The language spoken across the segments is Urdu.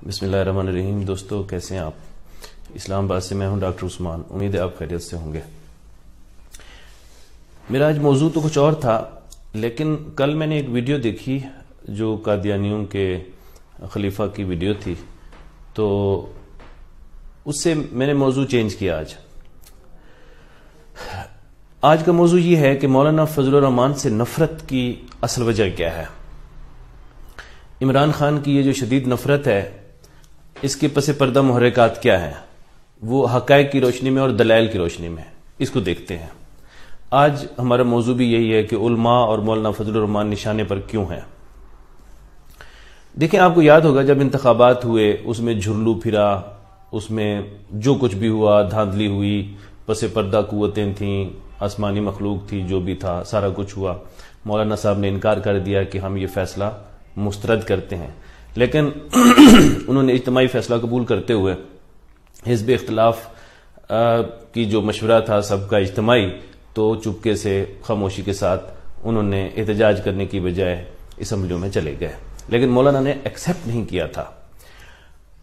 بسم اللہ الرحمن الرحیم۔ دوستو کیسے ہیں آپ؟ اسلام آباد سے میں ہوں ڈاکٹر عثمان، امید ہے آپ خیریت سے ہوں گے۔ میرا آج موضوع تو کچھ اور تھا، لیکن کل میں نے ایک ویڈیو دیکھی جو قادیانیوں کے خلیفہ کی ویڈیو تھی، تو اس سے میں نے موضوع چینج کیا۔ آج کا موضوع یہ ہے کہ مولانا فضل الرحمان سے نفرت کی اصل وجہ کیا ہے۔ عمران خان کی یہ جو شدید نفرت ہے، اس کے پس پردہ محرکات کیا ہیں؟ وہ حقائق کی روشنی میں اور دلائل کی روشنی میں اس کو دیکھتے ہیں۔ آج ہمارا موضوع بھی یہی ہے کہ علماء اور مولانا فضل الرحمان نشانے پر کیوں ہیں۔ دیکھیں، آپ کو یاد ہوگا جب انتخابات ہوئے، اس میں جھرلو پھرا، اس میں جو کچھ بھی ہوا، دھاندلی ہوئی، پس پردہ قوتیں تھیں، آسمانی مخلوق تھی، جو بھی تھا سارا کچھ ہوا۔ مولانا صاحب نے انکار کر دیا کہ ہم یہ فیصلہ مسترد کرتے ہیں، لیکن انہوں نے اجتماعی فیصلہ قبول کرتے ہوئے حزب اختلاف کی جو مشورہ تھا سب کا اجتماعی، تو چپکے سے خاموشی کے ساتھ انہوں نے احتجاج کرنے کی بجائے اسمبلیوں میں چلے گئے، لیکن مولانا نے ایکسیپٹ نہیں کیا تھا۔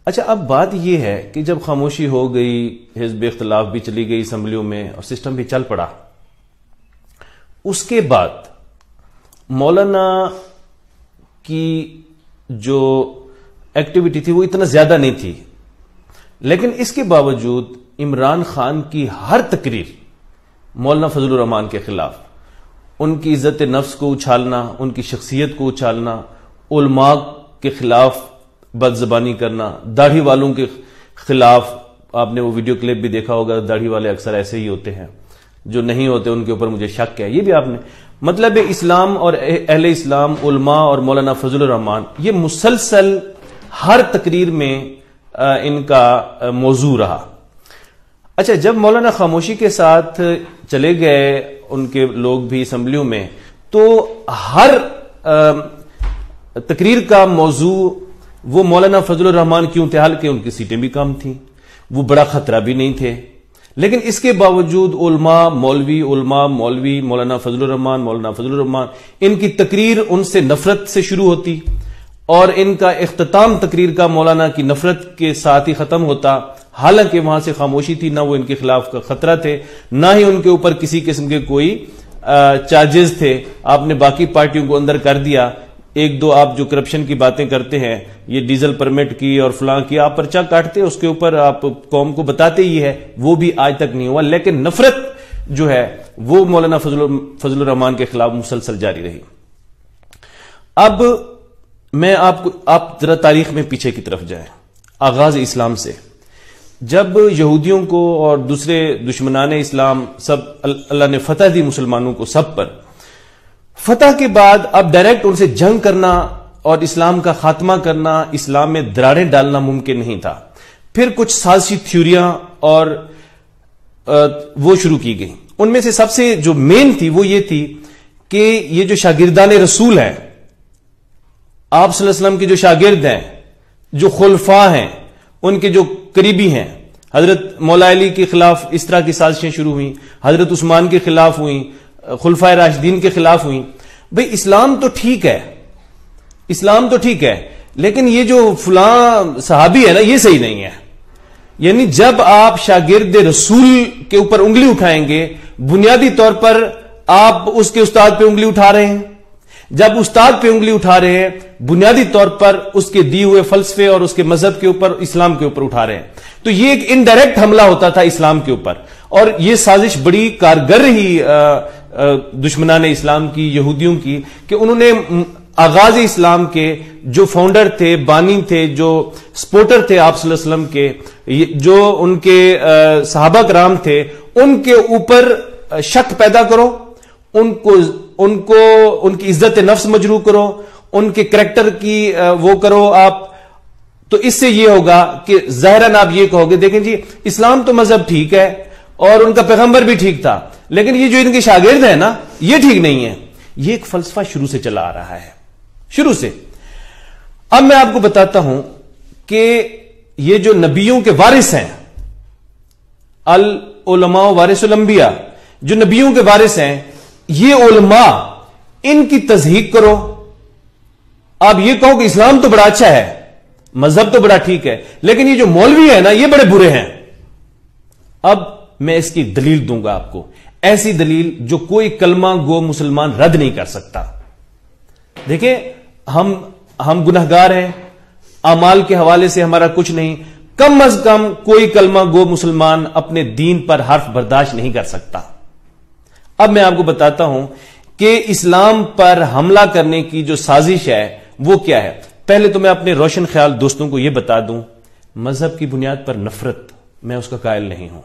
اچھا، اب بات یہ ہے کہ جب خاموشی ہو گئی، حزب اختلاف بھی چلی گئی اسمبلیوں میں اور سسٹم بھی چل پڑا، اس کے بعد مولانا کی جو ایکٹیویٹی تھی وہ اتنا زیادہ نہیں تھی، لیکن اس کے باوجود عمران خان کی ہر تقریر مولانا فضل الرحمان کے خلاف، ان کی عزت نفس کو اچھالنا، ان کی شخصیت کو اچھالنا، علماء کے خلاف بد زبانی کرنا، داڑھی والوں کے خلاف۔ آپ نے وہ ویڈیو کلپ بھی دیکھا ہوگا، داڑھی والے اکثر ایسے ہی ہوتے ہیں، جو نہیں ہوتے ان کے اوپر مجھے شک ہے۔ یہ بھی آپ نے مطلب اسلام اور اہل اسلام، علماء اور مولانا فضل الرحمان، یہ مسلسل ہر تقریر میں ان کا موضوع رہا۔ اچھا، جب مولانا خاموشی کے ساتھ چلے گئے ان کے لوگ بھی اسمبلیوں میں، تو ہر تقریر کا موضوع وہ مولانا فضل الرحمان کیوں تھے، حالانکہ ان کی سیٹیں بھی کم تھیں، وہ بڑا خطرہ بھی نہیں تھے، لیکن اس کے باوجود علماء مولوی مولانا فضل الرحمان ان کی تقریر ان سے نفرت سے شروع ہوتی، اور ان کا اختتام تقریر کا مولانا کی نفرت کے ساتھ ہی ختم ہوتا، حالانکہ وہاں سے خاموشی تھی، نہ وہ ان کے خلاف کا خطرہ تھے، نہ ہی ان کے اوپر کسی قسم کے کوئی چارجز تھے۔ آپ نے باقی پارٹیوں کو اندر کر دیا، ایک دو آپ جو کرپشن کی باتیں کرتے ہیں، یہ ڈیزل پرمٹ کی اور فلاں کی، آپ پرچہ کاٹتے، اس کے اوپر آپ قوم کو بتاتے ہی ہے، وہ بھی آج تک نہیں ہوا، لیکن نفرت جو ہے وہ مولانا فضل الرحمان کے خلاف مسلسل جاری رہی۔ اب میں آپ ذرا تاریخ میں پیچھے کی طرف جائیں، آغاز اسلام سے، جب یہودیوں کو اور دوسرے دشمنان اسلام سب اللہ نے فتح دی مسلمانوں کو سب پر، فتح کے بعد اب ڈائریکٹ ان سے جنگ کرنا اور اسلام کا خاتمہ کرنا، اسلام میں دراڑیں ڈالنا ممکن نہیں تھا۔ پھر کچھ سازشی تھیوریاں اور وہ شروع کی گئی، ان میں سے سب سے جو مین تھی وہ یہ تھی کہ یہ جو شاگردان رسول ہیں، آپ صلی اللہ علیہ وسلم کے جو شاگرد ہیں، جو خلفاء ہیں، ان کے جو قریبی ہیں، حضرت مولا علی کے خلاف اس طرح کی سازشیں شروع ہوئیں، حضرت عثمان کے خلاف ہوئیں، خلفائے راشدین کے خلاف ہوئیں۔ بھئی اسلام تو ٹھیک ہے، لیکن یہ جو فلاں صحابی ہے نا، یہ صحیح نہیں ہے۔ یعنی جب آپ شاگرد رسول کے اوپر انگلی اٹھائیں گے، بنیادی طور پر آپ اس کے استاد پہ انگلی اٹھا رہے ہیں، جب استاد پہ انگلی اٹھا رہے ہیں، بنیادی طور پر اس کے دیے ہوئے فلسفے اور اس کے مذہب کے اوپر، اسلام کے اوپر اٹھا رہے ہیں۔ تو یہ ایک انڈائریکٹ حملہ ہوتا تھا اسلام کے اوپر، اور یہ سازش بڑی کارگر رہی دشمنان اسلام کی، یہودیوں کی، کہ انہوں نے آغاز اسلام کے جو فاؤنڈر تھے، بانی تھے، جو سپورٹر تھے آپ صلی اللہ علیہ وسلم کے، جو ان کے صحابہ کرام تھے، ان کے اوپر شک پیدا کرو، ان کی عزت نفس مجروح کرو، ان کے کریکٹر کی وہ کرو آپ، تو اس سے یہ ہوگا کہ ظاہراً آپ یہ کہو گے دیکھیں جی اسلام تو مذہب ٹھیک ہے اور ان کا پیغمبر بھی ٹھیک تھا، لیکن یہ جو ان کے شاگرد ہیں نا، یہ ٹھیک نہیں ہے۔ یہ ایک فلسفہ شروع سے چلا آ رہا ہے، شروع سے۔ اب میں آپ کو بتاتا ہوں کہ یہ جو نبیوں کے وارث ہیں، العلماء وارث الانبیاء، جو نبیوں کے وارث ہیں، یہ علماء، ان کی تصحیح کرو۔ آپ یہ کہو کہ اسلام تو بڑا اچھا ہے، مذہب تو بڑا ٹھیک ہے، لیکن یہ جو مولوی ہے نا یہ بڑے برے ہیں۔ اب میں اس کی دلیل دوں گا آپ کو، ایسی دلیل جو کوئی کلمہ گو مسلمان رد نہیں کر سکتا۔ دیکھیں ہم گنہگار ہیں، اعمال کے حوالے سے ہمارا کچھ نہیں، کم از کم کوئی کلمہ گو مسلمان اپنے دین پر حرف برداشت نہیں کر سکتا۔ اب میں آپ کو بتاتا ہوں کہ اسلام پر حملہ کرنے کی جو سازش ہے وہ کیا ہے۔ پہلے تو میں اپنے روشن خیال دوستوں کو یہ بتا دوں، مذہب کی بنیاد پر نفرت میں اس کا قائل نہیں ہوں۔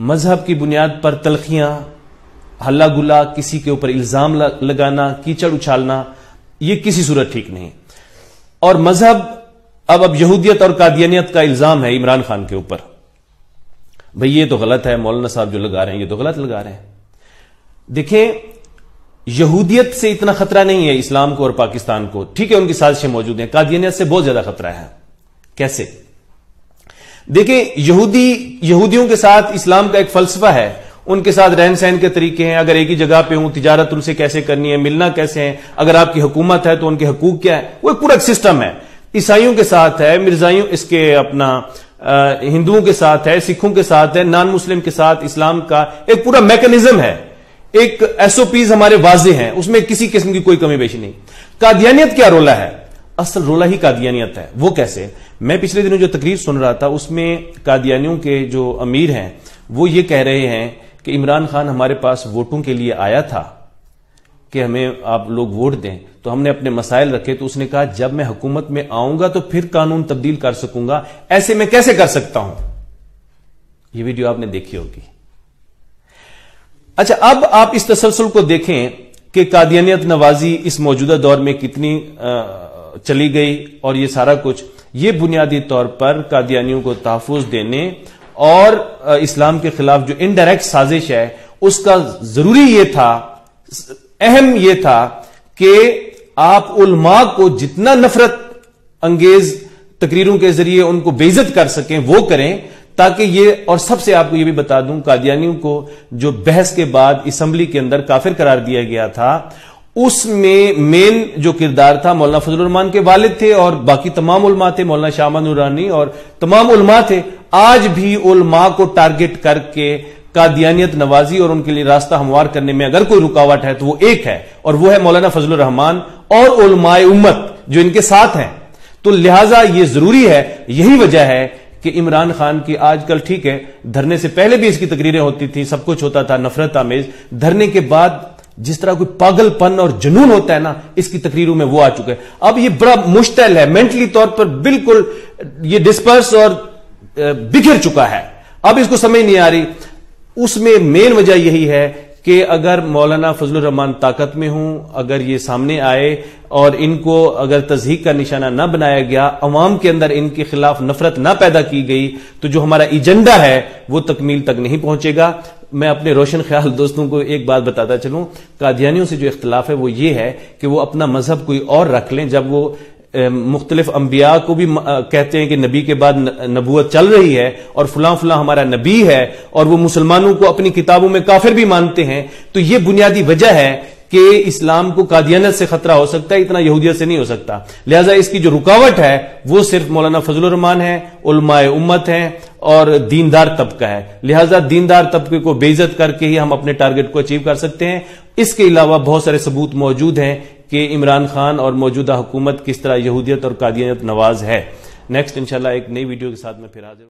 مذہب کی بنیاد پر تلخیاں، ہلہ گلا، کسی کے اوپر الزام لگانا، کیچڑ اچھالنا، یہ کسی صورت ٹھیک نہیں۔ اور مذہب اب یہودیت اور قادیانیت کا الزام ہے عمران خان کے اوپر، بھئی یہ تو غلط ہے، مولانا صاحب جو لگا رہے ہیں یہ تو غلط لگا رہے ہیں۔ دیکھیں یہودیت سے اتنا خطرہ نہیں ہے اسلام کو اور پاکستان کو، ٹھیک ہے ان کی سازشیں موجود ہیں، قادیانیت سے بہت زیادہ خطرہ ہے۔ کیسے؟ دیکھیں یہودیوں کے ساتھ اسلام کا ایک فلسفہ ہے، ان کے ساتھ رہن سہن کے طریقے ہیں، اگر ایک ہی جگہ پہ ہوں تجارت ان سے کیسے کرنی ہے، ملنا کیسے ہے، اگر آپ کی حکومت ہے تو ان کے حقوق کیا ہے، وہ ایک پورا سسٹم ہے۔ عیسائیوں کے ساتھ ہے، مرزائیوں اس کے اپنا ہندوؤں کے ساتھ ہے، سکھوں کے ساتھ ہے، نان مسلم کے ساتھ اسلام کا ایک پورا میکنزم ہے، ایک ایس او پیز ہمارے واضح ہیں، اس میں کسی قسم کی کوئی کمی بیشی نہیں۔ قادیانیت کیا رولہ ہے؟ اصل رولہ ہی قادیانیت ہے۔ وہ کیسے؟ میں پچھلے دنوں جو تقریر سن رہا تھا اس میں قادیانیوں کے جو امیر ہیں وہ یہ کہہ رہے ہیں کہ عمران خان ہمارے پاس ووٹوں کے لیے آیا تھا کہ ہمیں آپ لوگ ووٹ دیں، تو ہم نے اپنے مسائل رکھے، تو اس نے کہا جب میں حکومت میں آؤں گا تو پھر قانون تبدیل کر سکوں گا، ایسے میں کیسے کر سکتا ہوں؟ یہ ویڈیو آپ نے دیکھی ہوگی۔ اچھا اب آپ اس تسلسل کو دیکھیں کہ قادیانیت نوازی اس موجودہ دور میں کتنی چلی گئی، اور یہ سارا کچھ یہ بنیادی طور پر قادیانیوں کو تحفظ دینے اور اسلام کے خلاف جو انڈائریکٹ سازش ہے اس کا ضروری یہ تھا، اہم یہ تھا کہ آپ علماء کو جتنا نفرت انگیز تقریروں کے ذریعے ان کو بے عزت کر سکیں وہ کریں، تاکہ یہ، اور سب سے آپ کو یہ بھی بتا دوں قادیانیوں کو جو بحث کے بعد اسمبلی کے اندر کافر قرار دیا گیا تھا اس میں مین جو کردار تھا مولانا فضل الرحمان کے والد تھے اور باقی تمام علماء تھے، مولانا شاہ احمد نورانی اور تمام علماء تھے۔ آج بھی علماء کو ٹارگٹ کر کے قادیانیت نوازی اور ان کے لیے راستہ ہموار کرنے میں اگر کوئی رکاوٹ ہے تو وہ ایک ہے، اور وہ ہے مولانا فضل الرحمان اور علماء امت جو ان کے ساتھ ہیں۔ تو لہٰذا یہ ضروری ہے، یہی وجہ ہے کہ عمران خان کی آج کل ٹھیک ہے دھرنے سے پہلے بھی اس کی تقریریں ہوتی تھی، سب کچھ ہوتا تھا نفرت آمیز، دھرنے کے بعد جس طرح کوئی پاگل پن اور جنون ہوتا ہے نا اس کی تقریروں میں وہ آ چکا ہے۔ اب یہ بڑا مشتعل ہے، مینٹلی طور پر بالکل یہ ڈسپرس اور بکھر چکا ہے، اب اس کو سمجھ نہیں آ رہی۔ اس میں مین وجہ یہی ہے کہ اگر مولانا فضل الرحمان طاقت میں ہوں، اگر یہ سامنے آئے اور ان کو اگر تضحیک کا نشانہ نہ بنایا گیا، عوام کے اندر ان کے خلاف نفرت نہ پیدا کی گئی، تو جو ہمارا ایجنڈا ہے وہ تکمیل تک نہیں پہنچے گا۔ میں اپنے روشن خیال دوستوں کو ایک بات بتاتا چلوں، قادیانیوں سے جو اختلاف ہے وہ یہ ہے کہ وہ اپنا مذہب کوئی اور رکھ لیں، جب وہ مختلف انبیاء کو بھی کہتے ہیں کہ نبی کے بعد نبوت چل رہی ہے اور فلاں فلاں ہمارا نبی ہے، اور وہ مسلمانوں کو اپنی کتابوں میں کافر بھی مانتے ہیں، تو یہ بنیادی وجہ ہے کہ اسلام کو قادیانیت سے خطرہ ہو سکتا ہے، اتنا یہودیت سے نہیں ہو سکتا۔ لہٰذا اس کی جو رکاوٹ ہے وہ صرف مولانا فضل الرحمان ہے، علماء امت ہیں اور دیندار طبقہ ہے۔ لہٰذا دیندار طبقے کو بے عزت کر کے ہی ہم اپنے ٹارگٹ کو اچیو کر سکتے ہیں۔ اس کے علاوہ بہت سارے ثبوت موجود ہیں کہ عمران خان اور موجودہ حکومت کس طرح یہودیت اور قادیانیت نواز ہے۔ نیکسٹ انشاءاللہ ایک نئی ویڈیو کے ساتھ میں پھر حاضر